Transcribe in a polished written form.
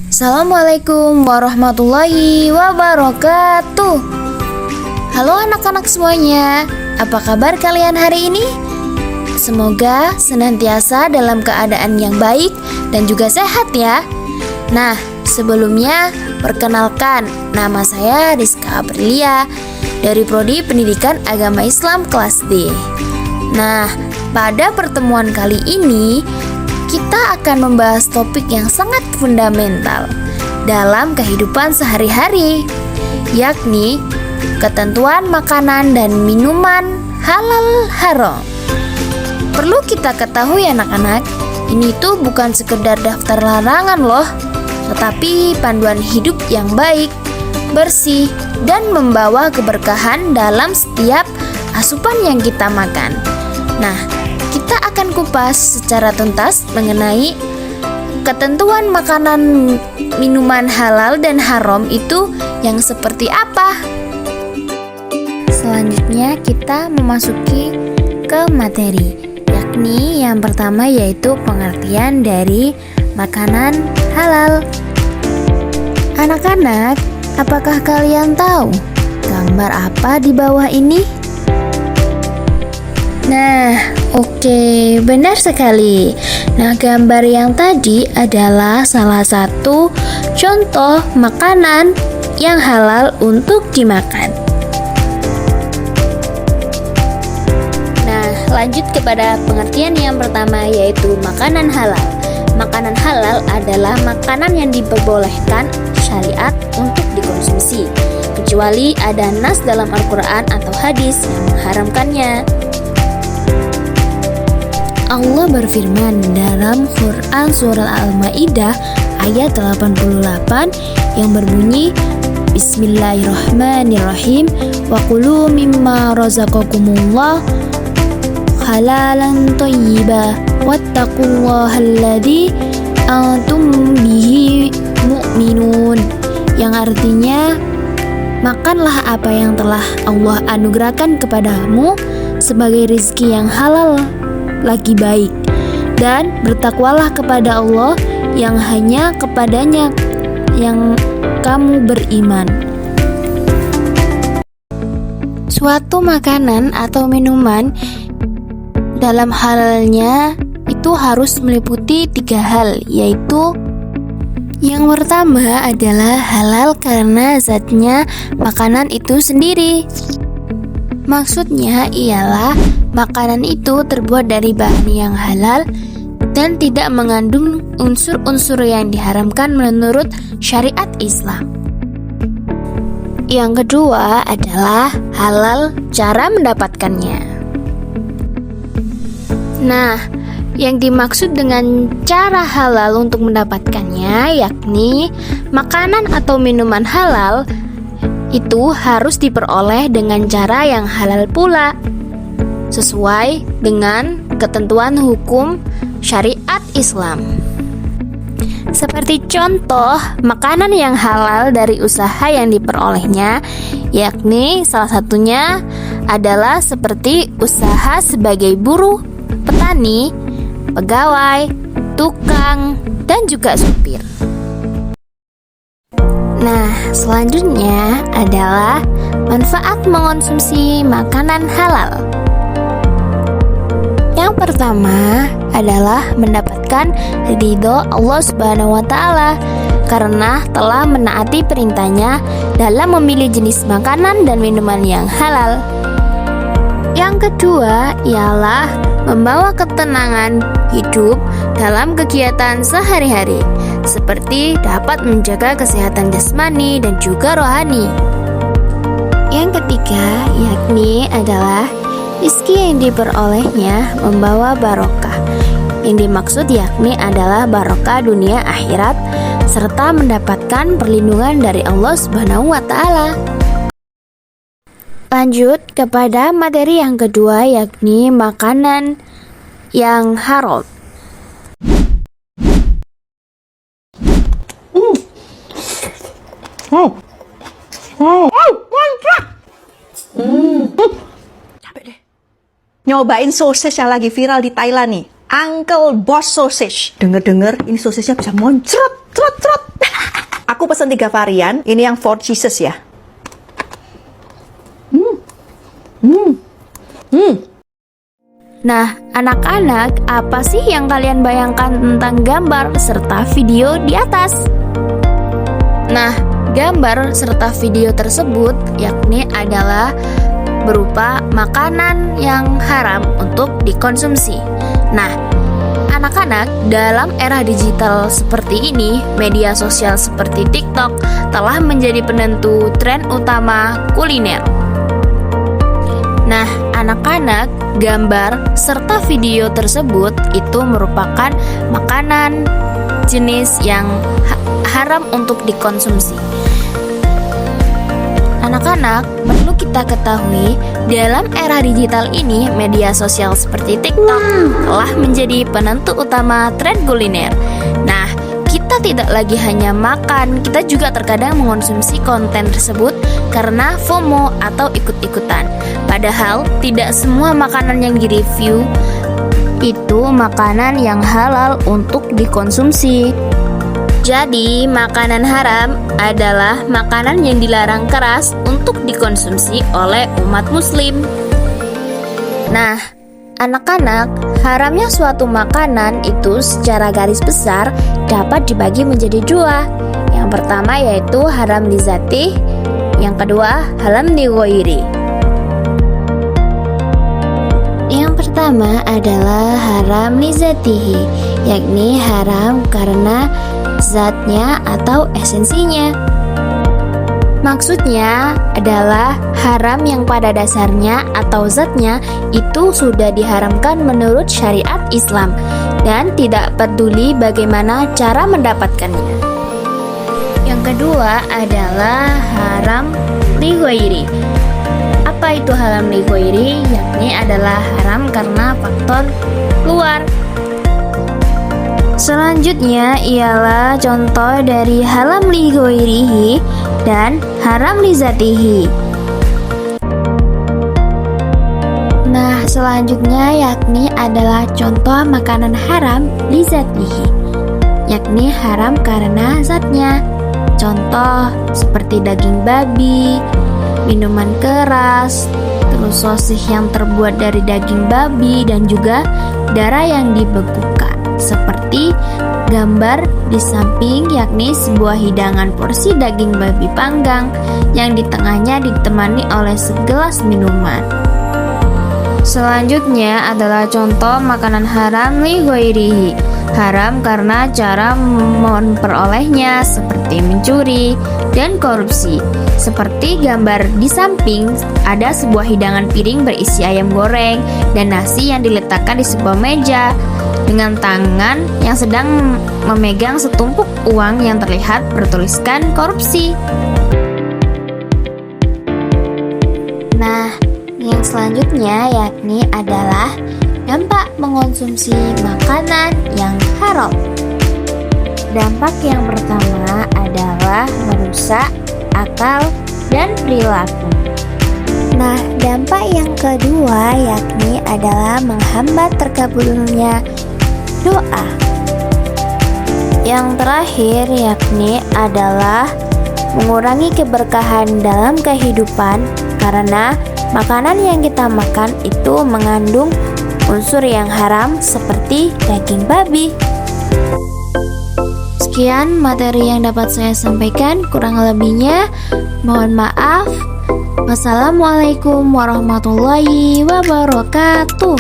Assalamualaikum warahmatullahi wabarakatuh. Halo anak-anak semuanya, apa kabar kalian hari ini? Semoga senantiasa dalam keadaan yang baik dan juga sehat ya. Nah, sebelumnya perkenalkan, nama saya Rizka Aprilia dari Prodi Pendidikan Agama Islam kelas D. Nah, pada pertemuan kali ini kita akan membahas topik yang sangat fundamental dalam kehidupan sehari-hari, yakni ketentuan makanan dan minuman halal haram. Perlu kita ketahui anak-anak, ini tuh bukan sekedar daftar larangan loh, tetapi panduan hidup yang baik, bersih, dan membawa keberkahan dalam setiap asupan yang kita makan. Nah, kita akan kupas secara tuntas mengenai ketentuan makanan minuman halal dan haram itu yang seperti apa. Selanjutnya kita memasuki ke materi, yakni yang pertama yaitu pengertian dari makanan halal. Anak-anak, apakah kalian tahu gambar apa di bawah ini? Nah, oke, benar sekali. Nah, gambar yang tadi adalah salah satu contoh makanan yang halal untuk dimakan. Nah, lanjut kepada pengertian yang pertama yaitu makanan halal. Makanan halal adalah makanan yang diperbolehkan syariat untuk dikonsumsi, kecuali ada nas dalam Al-Quran atau hadis yang mengharamkannya. Allah berfirman dalam Quran surah Al-Maidah ayat 88 yang berbunyi, Bismillahirrahmanirrahim, wa kulu mimma razaqakumullah halalan thayyiba wattaqullahal antum bihi mu'minun, yang artinya makanlah apa yang telah Allah anugerahkan kepadamu sebagai rezeki yang halal lagi baik, dan bertakwalah kepada Allah yang hanya kepadanya yang kamu beriman. Suatu makanan atau minuman dalam halalnya itu harus meliputi 3 hal, yaitu yang pertama adalah halal karena zatnya makanan itu sendiri. Maksudnya ialah makanan itu terbuat dari bahan yang halal dan tidak mengandung unsur-unsur yang diharamkan menurut syariat Islam. Yang kedua adalah halal cara mendapatkannya. Nah, yang dimaksud dengan cara halal untuk mendapatkannya yakni makanan atau minuman halal itu harus diperoleh dengan cara yang halal pula, sesuai dengan ketentuan hukum syariat Islam. Seperti contoh makanan yang halal dari usaha yang diperolehnya, yakni salah satunya adalah seperti usaha sebagai buruh, petani, pegawai, tukang, dan juga supir. Nah, selanjutnya adalah manfaat mengonsumsi makanan halal. Yang pertama adalah mendapatkan ridho Allah Subhanahu wa Ta'ala karena telah menaati perintahnya dalam memilih jenis makanan dan minuman yang halal. Yang kedua ialah membawa ketenangan hidup dalam kegiatan sehari-hari, seperti dapat menjaga kesehatan jasmani dan juga rohani. Yang ketiga yakni adalah rezeki yang diperolehnya membawa barokah. Yang dimaksud yakni adalah barokah dunia akhirat serta mendapatkan perlindungan dari Allah Subhanahu wa Ta'ala. Lanjut kepada materi yang kedua yakni makanan yang haram. Capek deh. Nyobain sosis yang lagi viral di Thailand nih, Uncle Boss Sausage. Dengar-dengar ini sosisnya bisa moncrot, trot. Aku pesan 3 varian. Ini yang 4 cheeses ya. Nah, anak-anak, apa sih yang kalian bayangkan tentang gambar serta video di atas? Nah, gambar serta video tersebut yakni adalah berupa makanan yang haram untuk dikonsumsi. Nah, anak-anak, dalam era digital seperti ini, media sosial seperti TikTok telah menjadi penentu tren utama kuliner. Nah, anak-anak, gambar serta video tersebut itu merupakan makanan jenis yang haram untuk dikonsumsi. Anak-anak, perlu kita ketahui, dalam era digital ini, media sosial seperti TikTok telah menjadi penentu utama tren kuliner. Nah, kita tidak lagi hanya makan, kita juga terkadang mengonsumsi konten tersebut karena FOMO atau ikut-ikutan. Padahal, tidak semua makanan yang direview itu makanan yang halal untuk dikonsumsi. Jadi, makanan haram adalah makanan yang dilarang keras untuk dikonsumsi oleh umat muslim. Nah, anak-anak, haramnya suatu makanan itu secara garis besar dapat dibagi menjadi 2. Yang pertama yaitu haram li dzatih, yang kedua haram li ghairi. Yang pertama adalah haram li dzatihi, yakni haram karena zatnya atau esensinya. Maksudnya adalah haram yang pada dasarnya atau zatnya itu sudah diharamkan menurut syariat Islam dan tidak peduli bagaimana cara mendapatkannya. Yang kedua adalah haram li ghairi. Apa itu haram li ghairi? Yakni adalah haram karena faktor luar. Selanjutnya ialah contoh dari haram li ghairihi dan haram li dzatihi. Nah, selanjutnya yakni adalah contoh makanan haram li dzatihi, yakni haram karena zatnya. Contoh seperti daging babi, minuman keras, terus sosis yang terbuat dari daging babi dan juga darah yang dibekukan. Seperti gambar di samping, yakni sebuah hidangan porsi daging babi panggang yang di tengahnya ditemani oleh segelas minuman. Selanjutnya adalah contoh makanan haram li ghairihi. Haram karena cara memperolehnya seperti mencuri dan korupsi. Seperti gambar di samping, ada sebuah hidangan piring berisi ayam goreng dan nasi yang diletakkan di sebuah meja dengan tangan yang sedang memegang setumpuk uang yang terlihat bertuliskan korupsi. Nah, yang selanjutnya yakni adalah dampak mengonsumsi makanan yang haram. Dampak yang pertama adalah merusak akal dan perilaku. Nah, dampak yang kedua yakni adalah menghambat terkabulnya doa. Yang terakhir yakni adalah mengurangi keberkahan dalam kehidupan karena makanan yang kita makan itu mengandung unsur yang haram seperti daging babi. Sekian materi yang dapat saya sampaikan, kurang lebihnya mohon maaf. Wassalamualaikum warahmatullahi wabarakatuh.